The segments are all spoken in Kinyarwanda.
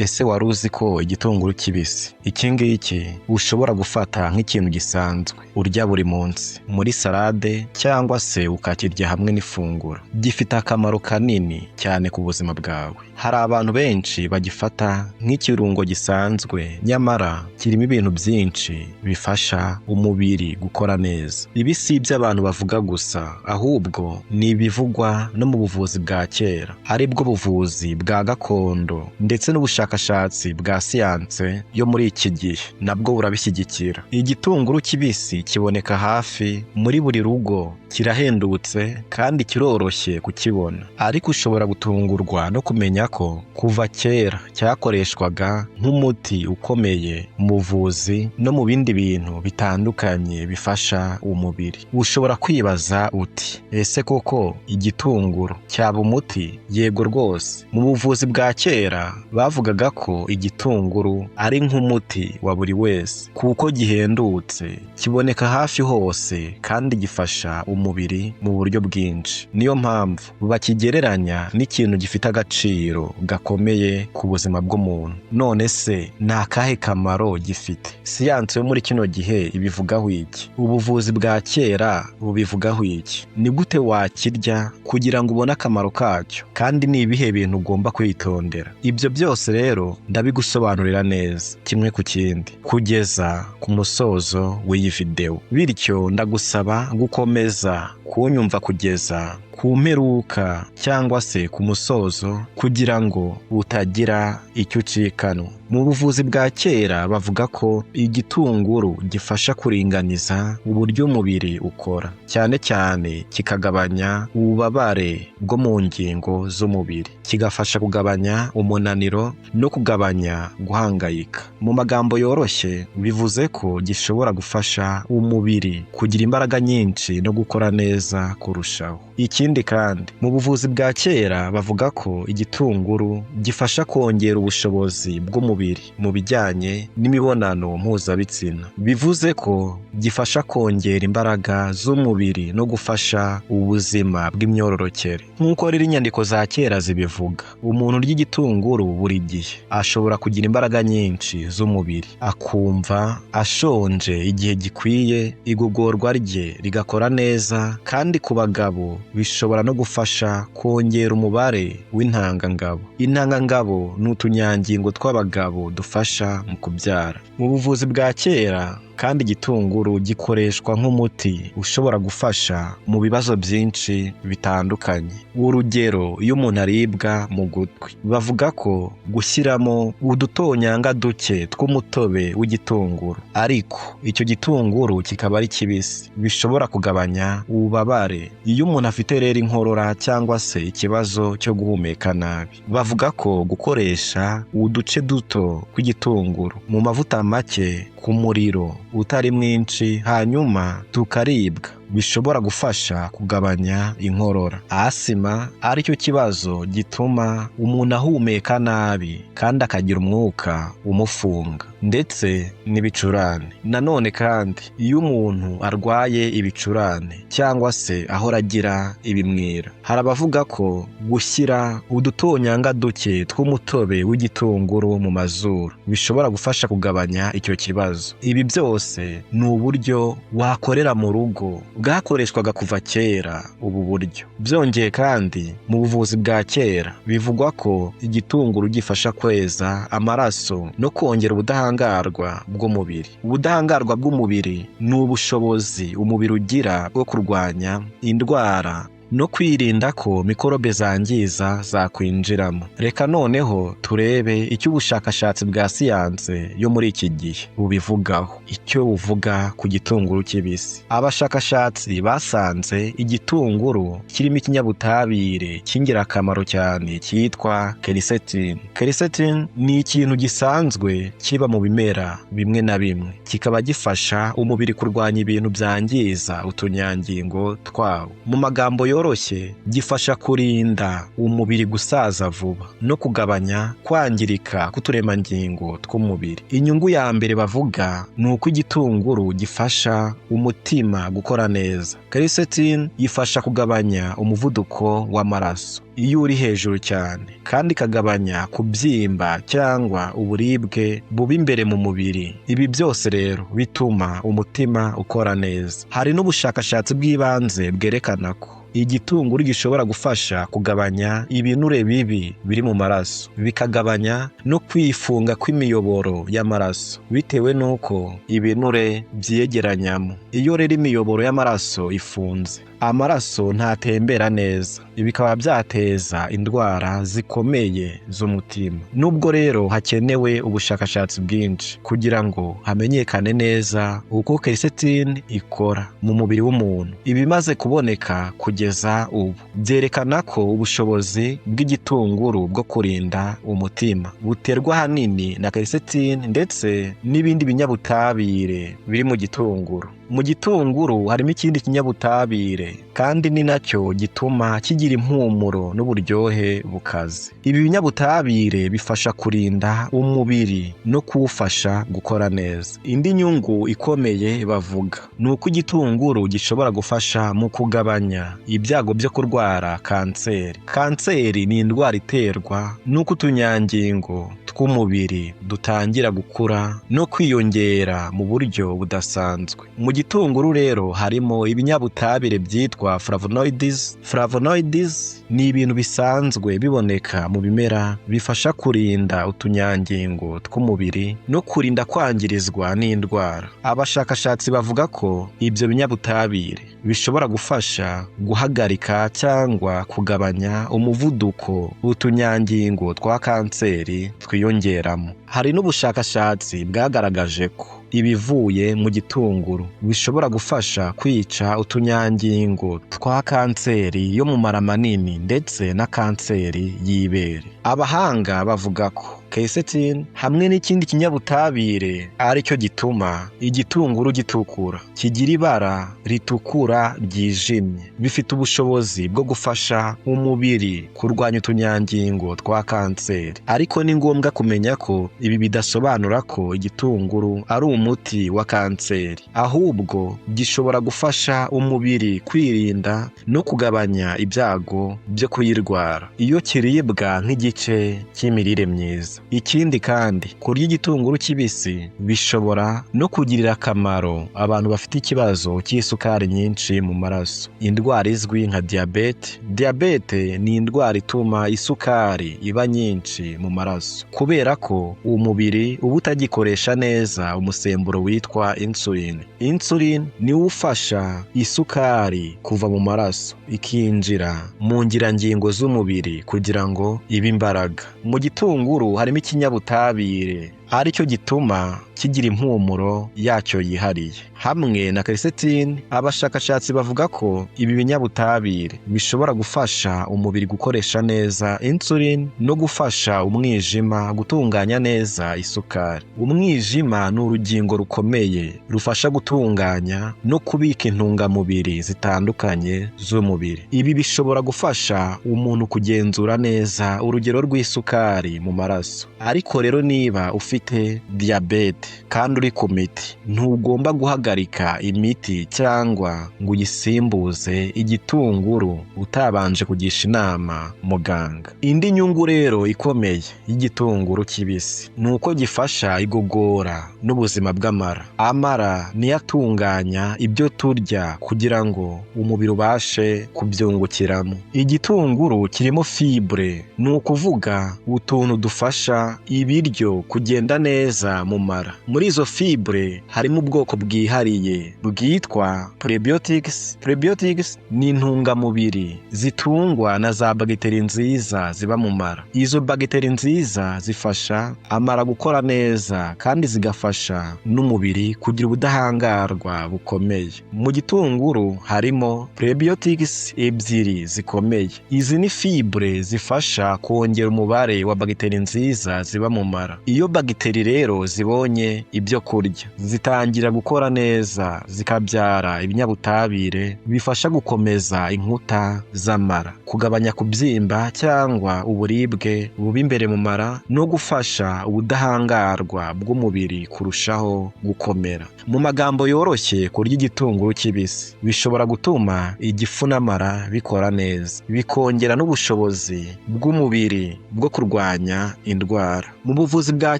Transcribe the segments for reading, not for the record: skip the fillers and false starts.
Ese wari uzi ko igitunguru kibisi iki ngiki ushobora gufata nk'ikintu gisanzwe urya buri munsi muri salade cyangwa se ukakirya hamwe n'ifunguro? Gifite akamaro kanini cyane ku buzima bwawe. Hari abantu benshi bagifata nk'ikirungo gisanzwe, nyamara kirimo ibintu byinshi bifasha umubiri gukora neza. Ibi si iby'abantu bavuga gusa, ahubwo ni ibivugwa no mu buvuzi bwa kera, ari bwo buvuzi bwa gakondo ndetse n'ubushakashatsi bwa siyanse yo muri iki gihe nabwo burabishyigikira. Igitunguru kibisi kiboneka hafi muri buri rugo, kirahendutse kandi kiroroshye kukibona, ariko ushobora gutungurwa no kumenya ko kuva kera cyakoreshwaga nk'umuti ukomeye mu buvuzi no mu bindi bintu bitandukanye bifasha umubiri. Ushobora kwibaza uti, ese koko igitunguru cyaba umuti? Yego rwose. Mu buvuzi bwa kera bavugaga ko igitunguru ari nk'umuti wa buri wese kuko gihendutse, kiboneka hafi hose kandi gifasha umubiri mu buryo bwinshi. Niyo mpamvu bakigereranya n'ikintu gifite agaciro gakomeye ku buzima bw'umuntu. None se ni akahe kamaro gifite? Siyanse yo muri kino gihe ibivugaho iki? Ubuvuzi bwa kera bubivugaho iki? Ni gute wakirya kugira ngo ubone akamaro kacyo? Kandi ni ibihe bintu ugomba kwitondera? Ibyo byose rero ndabigusobanurira neza kimwe ku kindi kugeza ku musozo w'iyi video. Bityo ndagusaba gukomeza kunyumva kugeza ku mperuka cyangwa se ku musozo kugira ngo utagira icyo ucikanwa. Mu buvuzi bwa kera bavuga ko igitunguru gifasha kuringaniza uburyo umubiri ukora, cyane cyane kikagabanya ububabare bwo mu ngingo z'umubiri, kigafasha kugabanya umunaniro no kugabanya guhangayika. Mu magambo yoroshye bivuze ko gishobora gufasha umubiri kugira imbaraga nyinshi no gukora neza kurushaho. Ikindi kandi mu buvuzi bwa kera bavuga ko igitunguru gifasha kongera ubushobozi bw'umubiri mu bijyanye n'imibonano mpuzabitsina. Bivuze ko gifasha kongera imbaraga z'umubiri no gufasha ubuzima bw'imyororokere. Nk'uko rero inyandiko za kera zibivuga, umuntu urya igitunguru buri gihe ashobora kugira imbaraga nyinshi z'umubiri, akumva ashonje igihe gikwiye, igogorwa rye rigakora neza, kandi ku bagabo bishobora no gufasha kongera umubare w'intangangabo. Intangangabo ni utunyangingo tw'abagabo dufasha mu kubyara. Mu buvuzi bwa kera kandi igitunguru gikoreshwa nk'umuti ushobora gufasha mu bibazo byinshi bitandukanye. Urugero, iyo umuntu aribwa mu gutwi, bavuga ko gushyiramo udutonyanga duke tw'umutobe w'igitunguru, ariko icyo gitunguru kikaba ari kibisi, bishobora kugabanya ububabare. Iyo umuntu afite rero inkorora cyangwa se ikibazo cyo guhumeka nabi, bavuga ko gukoresha uduce duto tw'igitunguru mu mavuta make ku muriro utari mwinshi hanyuma tukaribwa, bishobora gufasha kugabanya inkorora. Asima aricyo kibazo gituma umuntu ahumeka nabi kandi akagira umwuka umufunga, ndetse n'ibicurane. Nanone kandi iyo umuntu arwaye ibicurane cyangwa se ahora agira ibimwira, hari abavuga ko gushyira udutonyanga duke tw'umutobe w'igitunguru mu mazuru bishobora gufasha kugabanya icyo kibazo. Ibi byose ni uburyo wakorera mu rugo bwakoreshwaga kuva kera. Ubu buryo byongeye kandi mu buvuzi bwa kera bivugwa ko igitunguru gifasha kweza amaraso no kongera ubudahangarwa bw'umubiri. Ubudahangarwa bw'umubiri ni ubushobozi umubiri ugira bwo kurwanya indwara no kwirinda ko mikorobe zangiza zakwinjiramo. Reka noneho turebe icyo ubushakashatsi bwa siyanse yo muri iki gihe bubivugaho, icyo buvuga ku gitunguru kibisi. Abashakashatsi basanze igitunguru kirimo ikinyabutabire cy'ingirakamaro cyane cyitwa quercetin. Quercetin ni ikintu gisanzwe kiba mu bimera bimwe na bimwe, kikaba gifasha umubiri kurwanya ibintu byangiza utunyangingo twawo. Mu magambo cyoroshye gifasha kurinda umubiri gusaza vuba no kugabanya kwangirika k'uturemangingo tw'umubiri. Inyungu ya mbere bavuga ni uko igitunguru gifasha umutima gukora neza. Quercetin ifasha kugabanya umuvuduko w'amaraso iyo uri hejuru cyane, kandi ikagabanya kubyimba cyangwa uburibwe buba imbere mu mubiri. Ibi byose rero bituma umutima ukora neza. Hari n'ubushakashatsi bw'ibanze bwerekana ko igitunguru gishobora gufasha kugabanya ibinure bibi biri mu maraso, bikagabanya no kwifunga kw'imiyoboro y'amaraso bitewe n'uko ibinure byiyegeranyamo. Iyo rero imiyoboro y'amaraso ifunze, amaraso ntatembera neza, bikaba byateza indwara zikomeye z'umutima. Nubwo rero hakenewe ubushakashatsi bwinshi kugira ngo hamenyekane neza uko quercetin ikora mu mubiri w'umuntu, ibimaze kuboneka kugeza ubu byerekana ko ubushobozi bw'igitunguru bwo kurinda umutima buterwa ahanini na quercetin ndetse n'ibindi binyabutabire biri mu gitunguru. Mu gitunguru harimo ikindi kinyabutabire kandi ni nacyo gituma kigira impumuro n'uburyohe bukaze. Ibi binyabutabire bifasha kurinda umubiri no kuwufasha gukora neza. Indi nyungu ikomeye bavuga ni uko igitunguru gishobora gufasha mu kugabanya ibyago byo kurwara kanseri. Kanseri ni indwara iterwa n'uko utunyangingo tw'umubiri dutangira gukura no kwiyongera mu buryo budasanzwe. Mu gitunguru rero harimo ibinyabutabire byitwa flavonoids. Flavonoids ni ibintu bisanzwe biboneka mu bimera bifasha kurinda utunyangingo tw'umubiri no kurinda kwangirizwa n'indwara. Abashakashatsi bavuga ko ibyo binyabutabire bishobora gufasha guhagarika cyangwa kugabanya umuvuduko utunyangingo twa kanseri twiyongeramo. Hari n'ubushakashatsi bwagaragaje ko ibivuye mu gitunguru bishobora gufasha kwica utunyangingo twa kanseri yo mu mara manini ndetse na kanseri y'ibere. Abahanga bavuga ko quercetin hamwe n'ikindi kinyabutabire ari cyo gituma igitunguru gitukura, kigira ibara ritukura ryijimye. Bifite ubushobozi bwo gufasha umubiri kurwanya utunyangingo twa kanseri. Ariko ni ngombwa kumenya ko ibi bidasobanura ko igitunguru ari umuti wa kanseri, ahubwo gishobora gufasha umubiri kwirinda no kugabanya ibyago byo kuyirwara iyo kiribwa nk'igice cy'imirire myiza. Ikindi kandi kurya igitunguru kibisi bishobora no kugirira akamaro abantu bafite ikibazo cy'isukari nyinshi mu maraso, indwara izwi nka diyabete. Diyabete ni indwara ituma isukari iba nyinshi mu maraso kubera ko umubiri uba utagikoresha neza umusemburo witwa insulin. Insulin ni wo ufasha isukari kuva mu maraso ikinjira mu ngirangingo z'umubiri kugira ngo ibe imbaraga. Mu gitunguru harimo ikinyabutabire ari cyo gituma kigira impumuro yacyo yihariye. Hamwe na quercetin, abashakashatsi bavuga ko ibi binyabutabire bishobora gufasha umubiri gukoresha neza insulin no gufasha umwijima gutunganya neza isukari. Umwijima ni urugingo rukomeye rufasha gutunganya no kubika intungamubiri zitandukanye z'umubiri. Ibi bishobora gufasha umuntu kugenzura neza urugero rw'isukari mu maraso. Ariko rero niba ufite diyabete kandi uri ku miti, ntugomba guhagarika imiti cyangwa ngo uyisimbuze igitunguru utabanje kugisha inama muganga. Indi nyungu rero ikomeye y'igitunguru kibisi ni uko gifasha igogora n'ubuzima bw'amara. Amara niyo atunganya ibyo turya kugira ngo umubiri ubashe kubyungukiramo. Igitunguru kirimo fibre, ni ukuvuga utuntu dufasha ibiryo kugenda neza mu mara. Muri izo fibre harimo ubwoko bwihariye bwitwa prebiotics. Prebiotics ni intungamubiri zitungwa na za bagiteri nziza ziba mu mara. Izo bagiteri nziza zifasha amara gukora neza kandi zigafasha n'umubiri kugira ubudahangarwa bukomeye. Mu gitunguru harimo prebiotics ebyiri zikomeye. Izi ni fibre zifasha kongera umubare wa bagiteri nziza ziba mu mara. Iyo bagiteri bagiteri rero zibonye ibyo kurya zitangira gukora neza, zikabyara ibinyabutabire bifasha gukomeza inkuta z'amara, kugabanya kubyimba cyangwa uburibwe buba imbere mu mara, no gufasha ubudahangarwa bw'umubiri kurushaho gukomera. Mu magambo yoroshye, kurya igitunguru kibisi bishobora gutuma igifu n'amara bikora neza, bikongera n'ubushobozi bw'umubiri bwo kurwanya indwara. Mu buvuzi bwa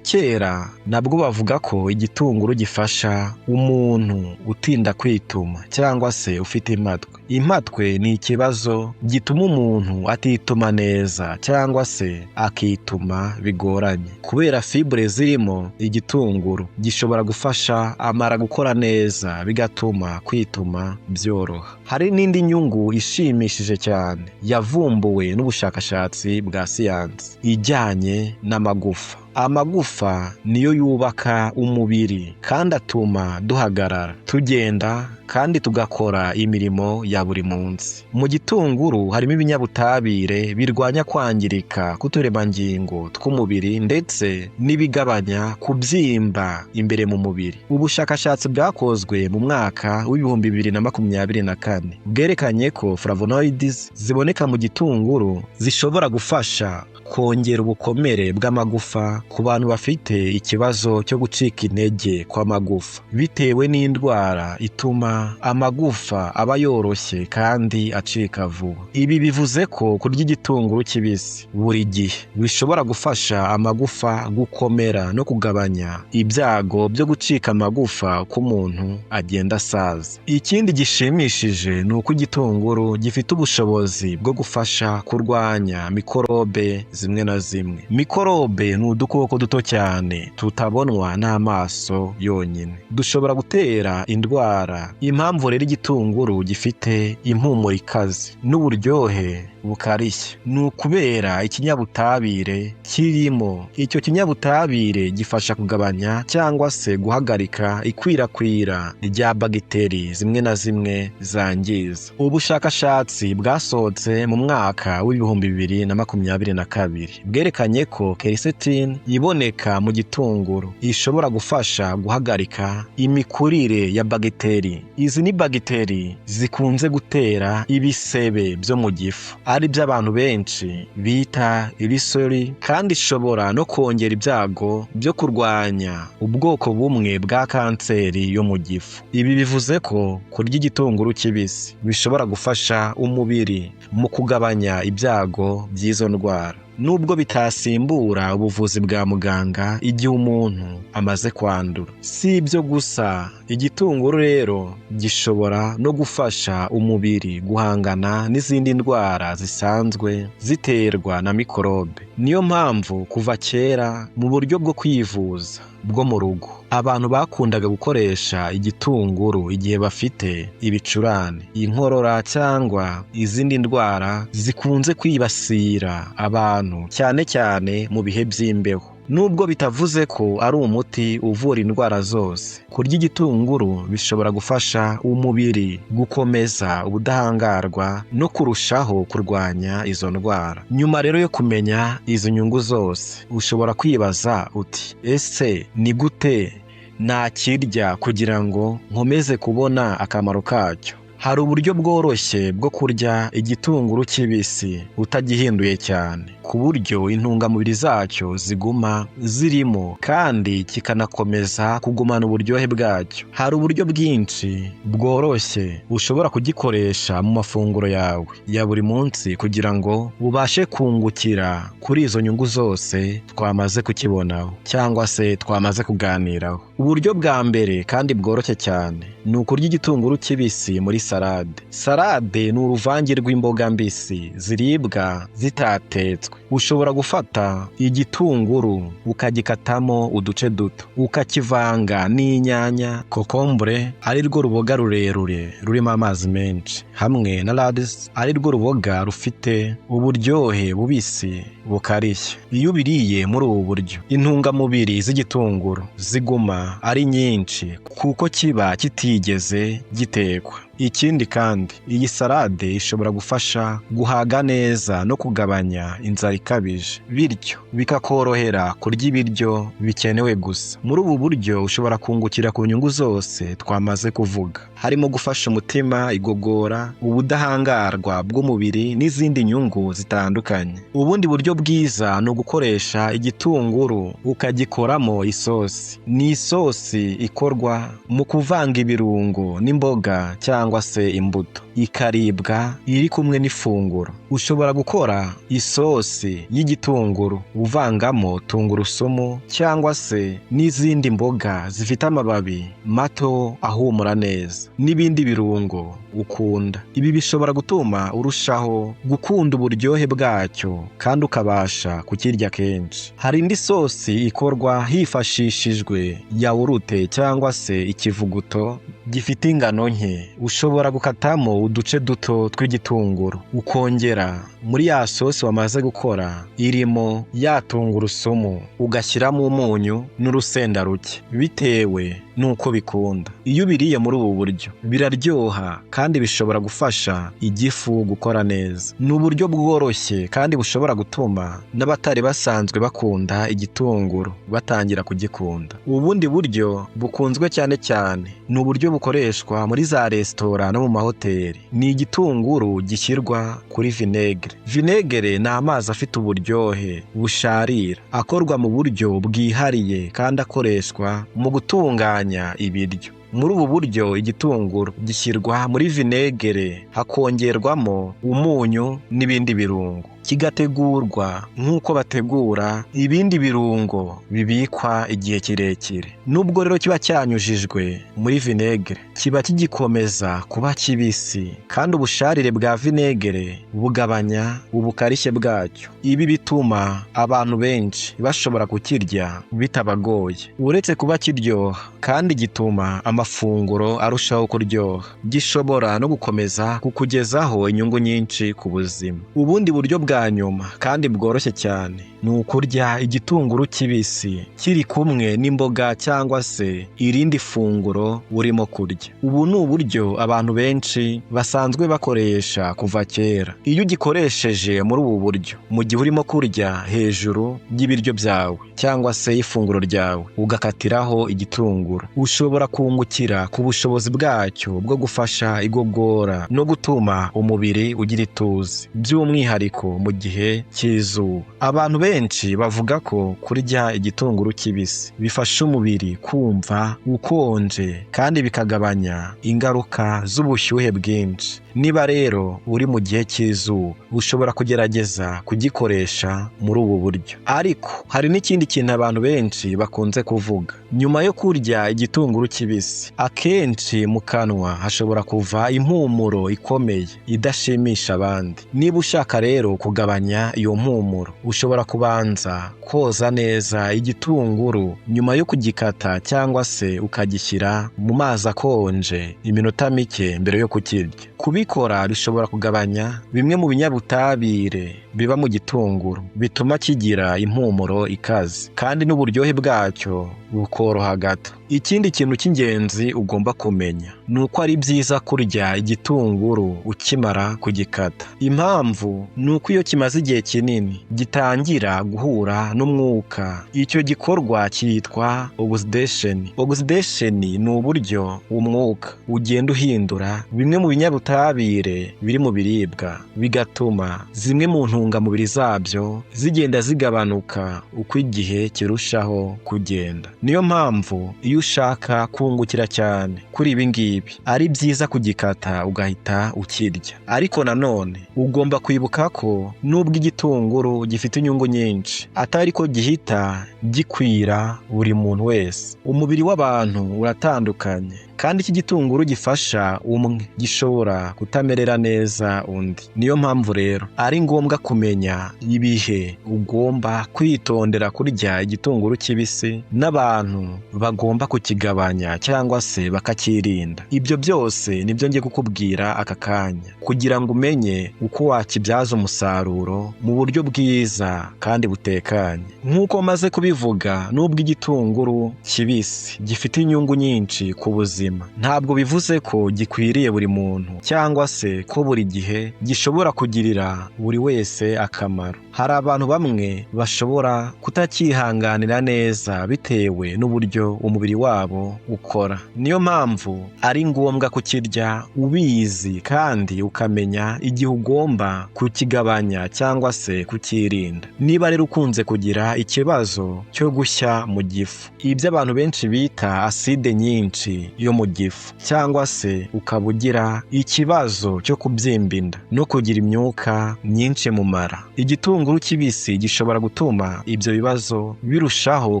kera nabwo bavuga ko igitunguru gifasha umuntu utinda kwituma cyangwa se ufite impatwe. Impatwe ni ikibazo gituma umuntu atituma neza cyangwa se akituma bigoranye. Kubera fibre zirimo, igitunguru gishobora gufasha amara gukora neza, bigatuma kwituma byoroha. Hari n'indi nyungu ishimishije cyane yavumbuwe n'ubushakashatsi bwa siyansi ijyanye n'amagufa. Amagufa niyo yubaka umubiri kandi atuma duhagarara, tugenda kandi tugakora imirimo ya buri munsi. Mu gitunguru harimo ibinyabutabire birwanya kwangirika k'uturemangingo tw'umubiri ndetse n'ibigabanya kubyimba imbere mu mubiri. Ubushakashatsi bwakozwe mu mwaka w'ibihumbi 2024 bwerekanye ko flavonoids ziboneka mu gitunguru zishobora gufasha kongera ubukomere bw'amagufa ku bantu bafite ikibazo cyo gucika intege kw'amagufa bitewe n'indwara ituma amagufa aba yoroshye kandi acika vuba. Ibi bivuze ko kurya igitunguru kibisi buri gihe bishobora gufasha amagufa gukomera no kugabanya ibyago byo gucika amagufa k'umuntu agenda asaza. Ikindi gishimishije ni uko igitunguru gifite ubushobozi bwo gufasha kurwanya mikorobe zimwe na zimwe. Mikorobe ni udukoko duto cyane tutabonwa n'amaso yonyine, dushobora gutera indwara. Impamvu rero igitunguru gifite impumuro ikaze n'uburyohe bukarishye ni ukubera ikinyabutabire kirimo. Icyo kinyabutabire gifasha kugabanya cyangwa se guhagarika ikwirakwira rya bagiteri zimwe na zimwe zangiza. Ubushakashatsi bwasohotse mu mwaka w'ibihumbi 2022 bwerekanye ko quercetin iboneka mu gitunguru ishobora gufasha guhagarika imikurire ya bagiteri. Izi ni bagiteri zikunze gutera ibisebe byo mu gifu, ari by'abantu benshi bita ibisori, kandi ishobora no kongera ibyago byo kurwanya ubwoko bumwe bwa kanseri yo mu gifu. Ibi bivuze ko kurya igitunguru kibisi bishobora gufasha umubiri mu kugabanya ibyago by'izo ndwara, nubwo bitasimbura ubuvuzi bwa muganga igihe umuntu amaze kwandura. Si ibyo gusa, igitunguru rero gishobora no gufasha umubiri guhangana n'izindi ndwara zisanzwe ziterwa na mikorobe. Niyo mpamvu kuva kera mu buryo bwo kwivuza bwo mu rugo abantu bakundaga gukoresha igitunguru igihe bafite ibicurane, inkorora cyangwa izindi ndwara zikunze kwibasira abantu cyane cyane mu bihe by'imbeho. Nubwo bitavuze ko ari umuti uvura indwara zose, kurya igitunguru bishobora gufasha umubiri gukomeza ubudahangarwa no kurushaho kurwanya izo ndwara. Nyuma rero yo kumenya izo nyungu zose, ushobora kwibaza uti, ese ni gute nakirya kugira ngo nkomeze kubona akamaro kacyo? Hari uburyo bworoshye bwo kurya igitunguru kibisi utagihinduye cyane, ku buryo intungamubiri zacyo ziguma zirimo kandi kikanakomeza kugumana uburyohe bwacyo. Hari uburyo bwinshi bworoshye ushobora kugikoresha mu mafunguro yawe ya buri munsi kugira ngo ubashe kungukira kuri izo nyungu zose twamaze kukibonaho cyangwa se twamaze kuganiraho. Uburyo bwa mbere kandi bworoshye cyane ni ukurya igitunguru kibisi muri salade. Salade ni uruvange rw'imboga mbisi ziribwa zitatetswe. Ushobora gufata igitunguru ukagikatamo uduce duto, ukakivanga n'inyanya, kokombure ari rwo ruboga rurerure rurimo amazi menshi, hamwe na radish ari rwo ruboga rufite uburyohe bubisi bukarishye. Iyo ubiriye muri ubu buryo, intungamubiri z'igitunguru ziguma ari nyinshi kuko kiba kitigeze gitekwa. Ikindi kandi iyi salade ishobora gufasha guhaga neza no kugabanya inzara ikabije, bityo bikakorohera kurya ibiryo bikenewe gusa. Muri ubu buryo ushobora kungukira ku nyungu zose twamaze kuvuga, harimo gufasha umutima, igogora, ubudahangarwa bw'umubiri n'izindi nyungu zitandukanye. Ubundi buryo bwiza ni ugukoresha igitunguru ukagikoramo isosi. Ni isosi ikorwa mu kuvanga ibirungo n'imboga cyangwa se imbuto, ikaribwa iri kumwe n'ifunguro. Ushobora gukora isosi y'igitunguru uvangamo tungurusumu cyangwa se n'izindi mboga zifite amababi mato ahumura neza n'ibindi birungo ukunda. Ibi bishobora gutuma urushaho gukunda uburyohe bwacyo kandi ukabasha kukirya kenshi. Hari indi sosi ikorwa hifashishijwe yawurute cyangwa se ikivuguto gifite ingano nke. Ushobora gukatamo uduce duto tw'igitunguru ukongera muri ya sosi wamaze gukora irimo ya tungurusumu, ugashyiramo umunyu n'urusenda ruke bitewe nuko bikunda. Iyo ubiriye muri ubu buryo biraryoha kandi bishobora gufasha igifu gukora neza. Ni uburyo bworoshye kandi bushobora gutuma n'abatari basanzwe bakunda igitunguru batangira kugikunda. Ubundi buryo bukunzwe cyane cyane ni uburyo bukoreshwa muri za resitora no mu mahoteli. Ni igitunguru gishyirwa kuri vinegere. Vinegere ni amazi afite uburyohe busharira akorwa mu buryo bwihariye kandi akoreshwa mu gutunganya ibiryo. Muri ubu buryo igitunguru gishyirwa muri vinegere hakongerwamo umunyu n'ibindi birungo, kigategurwa nk'uko bategura ibindi birungo bibikwa igihe kirekire. Nubwo rero kiba cyanyujijwe muri vinegere, kiba kigikomeza kuba kibisi kandi ubusharire bwa vinegere bugabanya ubukarishye bwacyo. Ibi bituma abantu benshi bashobora kukirya bitabagoye. Uretse kuba kiryoha kandi gituma amafunguro arushaho kuryoha, gishobora no gukomeza kukugezaho inyungu nyinshi ku buzima. Ubundi buryo bwa nyuma kandi bworoshye cyane ni ukurya igitunguru kibisi kiri kumwe n'imboga cyangwa se irindi funguro urimo kurya. Ubu ni uburyo abantu benshi basanzwe bakoresha kuva kera. Iyo ugikoresheje muri ubu buryo mu gihe urimo kurya hejuru y'ibiryo byawe cyangwa se ifunguro ryawe ugakatiraho igitunguru, ushobora kungukira ku bushobozi bwacyo bwo gufasha igogora no gutuma umubiri ugira ituze, by'umwihariko mu gihe cy'izuba. Abantu benshi bavuga ko kurya igitunguru kibisi bifasha umubiri kumva ukonje kandi bikagabanya ingaruka z'ubushyuhe bwinshi. Niba rero uri mu gihe cy'izuba ushobora kugerageza kugikoresha muri ubu buryo. Ariko hari n'ikindi kintu abantu benshi bakunze kuvuga. Nyuma yo kurya igitunguru kibisi, akenshi mu kanwa hashobora kuva impumuro ikomeye idashimisha abandi. Niba ushaka rero kugabanya iyo mpumuro, ushobora kubanza koza neza igitunguru nyuma yo kugikata cyangwa se ukagishyira mu mazi akonje iminota mike mbere yo kukirya. Kubikora bishobora kugabanya bimwe mu binyabutabire biba mu gitunguru bituma kigira impumuro ikaze kandi n'uburyohe bwacyo bukoroha gato. Ikindi kintu cy'ingenzi ugomba kumenya ni uko ari byiza kurya igitunguru ukimara kugikata. Impamvu ni uko iyo kimaze igihe kinini gitangira guhura n'umwuka. Icyo gikorwa cyitwa oxidation. Oxidation ni uburyo umwuka ugenda uhindura bimwe mu binyabutabire biri mu biribwa, bigatuma zimwe mu ntungamubiri zabyo zigenda zigabanuka uko igihe kirushaho kugenda. Niyo mpamvu iyo ushaka kungukira cyane kuri ibi ngibi ari byiza kugikata ugahita ukirya. Ariko nanone ugomba kwibuka ko nubwo igitunguru gifite inyungu nyinshi, atari ko gihita gikwira buri muntu wese. Umubiri w'abantu uratandukanye kandi iki gitunguru gifasha umwe gishobora kutamerera neza undi. Niyo mpamvu rero ari ngombwa kumenya ibihe ugomba kwitondera kurya igitunguru kibisi n'abantu bagomba kukigabanya cyangwa se bakakirinda. Ibyo byose nibyo ngiye kukubwira aka kanya kugira ngo umenye uko wakibyaza umusaruro mu buryo bwiza kandi butekanye. Nk'uko maze kubivuga, nubwo igitunguru kibisi gifite inyungu nyinshi ku buzima, buzima. Ntabwo bivuze ko gikwiriye buri muntu cyangwa se ko buri gihe gishobora kugirira buri wese akamaro. Hari abantu bamwe bashobora kutakihanganira neza bitewe n'uburyo umubiri wabo ukora. Niyo mpamvu ari ngombwa kukirya ubizi kandi ukamenya igihe ugomba kukigabanya cyangwa se kukirinda. Niba rero ukunze kugira ikibazo cyo gushya mu gifu, ibyo abantu benshi bita aside nyinshi yo mu gifu, cyangwa se ukaba ugira ikibazo cyo kubyimba inda no kugira imyuka myinshi mu mara, igitunguru kibisi gishobora gutuma ibyo bibazo birushaho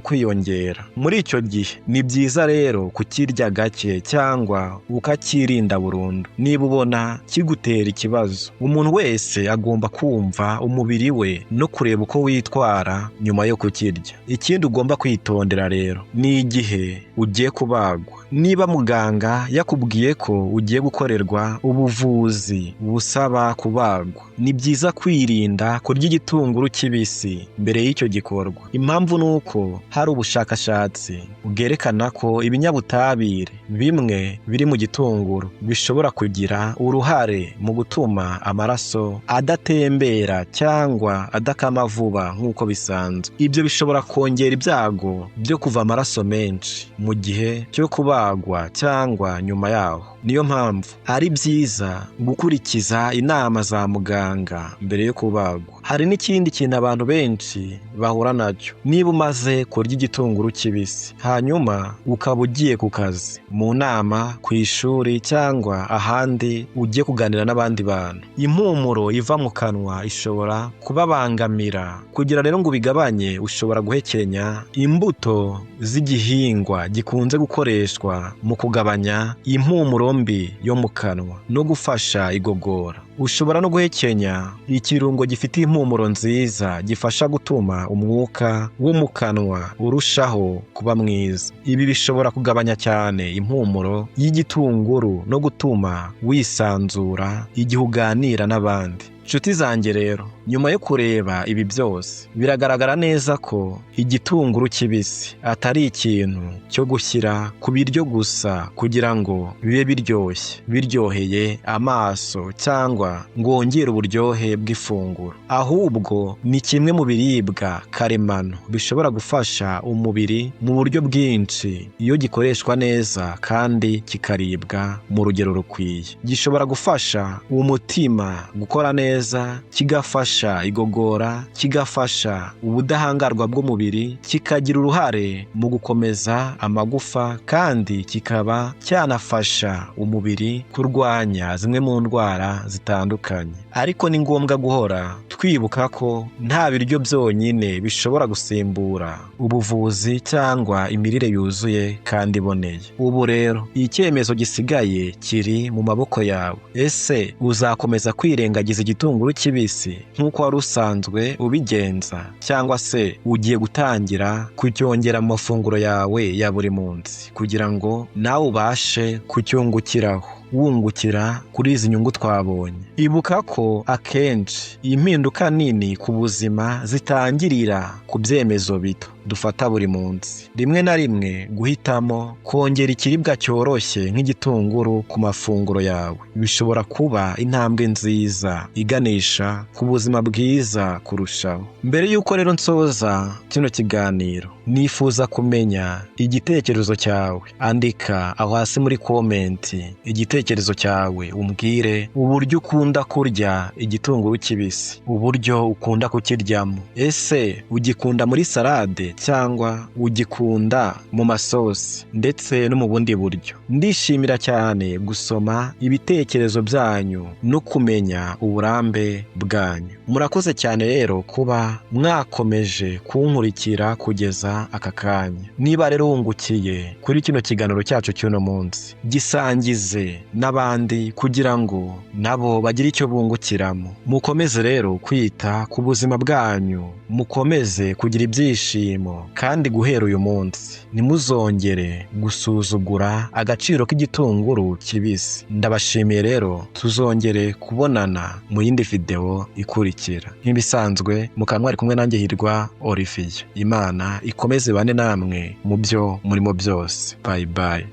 kwiyongera. Muri icyo gihe ni byiza rero kukirya gake cyangwa ukakirinda burundu. Niba ubona kigutera ikibazo, umuntu wese agomba kumva umubiri we no kureba uko witwara nyuma yo kukirya. Ikindi ugomba kwitondera rero ni igihe ugiye kubagwa. Niba muganga yakubwiye ko ugiye gukorerwa ubuvuzi busaba kubagwa, ni byiza kwirinda kurya igitunguru kibisi mbere y'icyo gikorwa. Impamvu ni uko hari ubushakashatsi bwerekana ko ibinyabutabire bimwe biri mu gitunguru bishobora kugira uruhare mu gutuma amaraso adatembera cyangwa adakama vuba nk'uko bisanzwe. Ibyo bishobora kongera ibyago byo kuva amaraso menshi mu gihe cyo kubagwa cyangwa nyuma yaho. Niyo mpamvu ari byiza gukurikiza inama za muganga mbere yo kubagwa. Hari n'ikindi kintu abantu benshi bahura nacyo. Niba umaze kurya igitunguru kibisi hanyuma ukaba ugiye ku kazi, mu nama, ku ishuri cyangwa ahandi ugiye kuganira n'abandi bantu, impumuro iva mu kanwa ishobora kubabangamira. Kugira rero ngo ubigabanye, ushobora guhekenya imbuto z'igihingwa gikunze gukoreshwa mu kugabanya impumuro mbi yo mu kanwa no gufasha igogora. Ushobora no guhekenya ikirungo gifite impumuro nziza gifasha gutuma umwuka wo mu kanwa urushaho kuba mwiza. Ibi bishobora kugabanya cyane impumuro y'igitunguru no gutuma wisanzura igihe uganira n'abandi. Nshuti zanjye rero, nyuma yo kureba ibi byose, biragaragara neza ko igitunguru kibisi atari ikintu cyo gushyira ku biryo gusa kugira ngo bibe biryoheye amaso cyangwa ngo wongere uburyohe bw'ifunguro. Ahubwo ni kimwe mu biribwa karemano bishobora gufasha umubiri mu buryo bwinshi iyo gikoreshwa neza kandi kikaribwa mu rugero rukwiye. Gishobora gufasha umutima gukora neza, kigafasha igogora, kigafasha ubudahangarwa bw'umubiri, kikagira uruhare mu gukomeza amagufa, kandi kikaba cyanafasha umubiri kurwanya zimwe mu ndwara zitandukanye. Ariko ni ngombwa guhora twibuka ko nta biryo byonyine bishobora gusimbura ubuvuzi cyangwa imirire yuzuye kandi iboneye. Ubu rero icyemezo gisigaye kiri mu maboko yawe. Ese uzakomeza kwirengagiza igitunguru kibisi nk'uko wari usanzwe ubigenza, cyangwa se ugiye gutangira kucyongera mu mafunguro yawe ya buri munsi kugira ngo nawe ubashe kucyungukiraho, wungukira kuri izi nyungu twabonye? Ibuka ko akenshi impinduka nini ku buzima zitangirira ku byemezo bito dufata buri munsi. Rimwe na rimwe guhitamo kongera ikiribwa cyoroshye nk'igitunguru ku mafunguro yawe bishobora kuba intambwe nziza iganisha ku buzima bwiza kurushaho. Mbere y'uko rero nsoza kino kiganiro, nifuza kumenya igitekerezo cyawe. Andika aho hasi muri komenti igitekerezo cyawe, umbwire uburyo ukunda kurya igitunguru kibisi, uburyo ukunda kukiryamo. Ese ugikunda muri salade cyangwa ugikunda mu masosi ndetse no mu bundi buryo? Ndishimira cyane gusoma ibitekerezo byanyu no kumenya uburambe bwanyu. Murakoze cyane rero kuba mwakomeje kunkurikira kugeza aka kanya. Niba rero wungukiye kuri kino kiganiro cyacu cy'uno munsi, gisangize n'abandi kugira ngo nabo bagire icyo bungukiramo. Mukomeze rero kwita ku buzima bwanyu, mukomeze kugira ibyishimo, kandi guhera uyu munsi ntimuzongere gusuzugura agaciro k'igitunguru kibisi. Ndabashimiye rero, tuzongere kubonana mu yindi video ikurikira. Nk'ibisanzwe mukaba mwari kumwe nanjye Hirwa Olivier. Imana ikomeze bane namwe mu byo murimo byose. Bye bye.